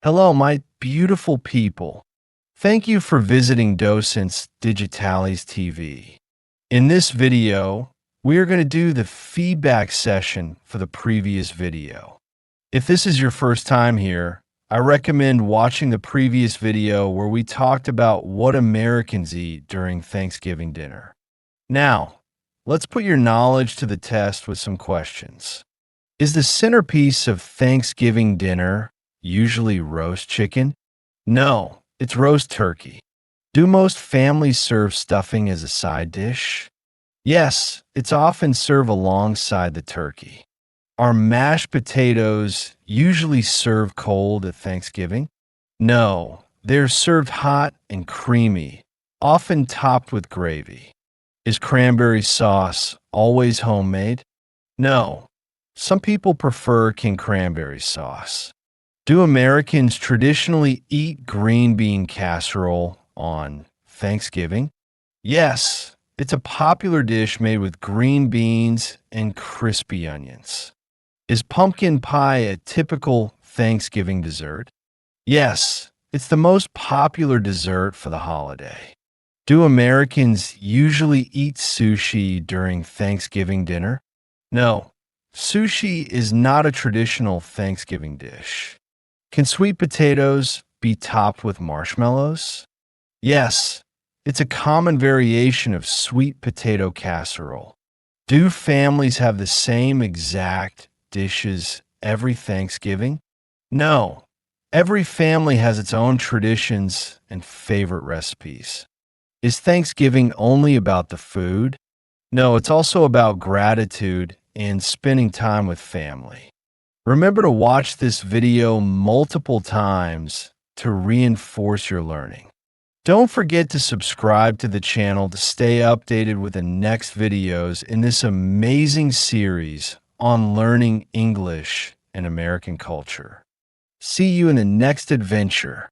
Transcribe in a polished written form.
Hello, my beautiful people. Thank you for visiting Docentes DigitalesTV. In this video, we are going to do the feedback session for the previous video. If this is your first time here, I recommend watching the previous video where we talked about what Americans eat during Thanksgiving dinner. Now, let's put your knowledge to the test with some questions. Is the centerpiece of Thanksgiving dinner usually roast chicken? No, it's roast turkey. Do most families serve stuffing as a side dish? Yes, it's often served alongside the turkey. Are mashed potatoes usually served cold at Thanksgiving? No, they're served hot and creamy, often topped with gravy. Is cranberry sauce always homemade? No, some people prefer king cranberry sauce. Do Americans traditionally eat green bean casserole on Thanksgiving? Yes, it's a popular dish made with green beans and crispy onions. Is pumpkin pie a typical Thanksgiving dessert? Yes, it's the most popular dessert for the holiday. Do Americans usually eat sushi during Thanksgiving dinner? No, sushi is not a traditional Thanksgiving dish. Can sweet potatoes be topped with marshmallows? Yes, it's a common variation of sweet potato casserole. Do families have the same exact dishes every Thanksgiving? No, every family has its own traditions and favorite recipes. Is Thanksgiving only about the food? No, it's also about gratitude and spending time with family. Remember to watch this video multiple times to reinforce your learning. Don't forget to subscribe to the channel to stay updated with the next videos in this amazing series on learning English and American culture. See you in the next adventure.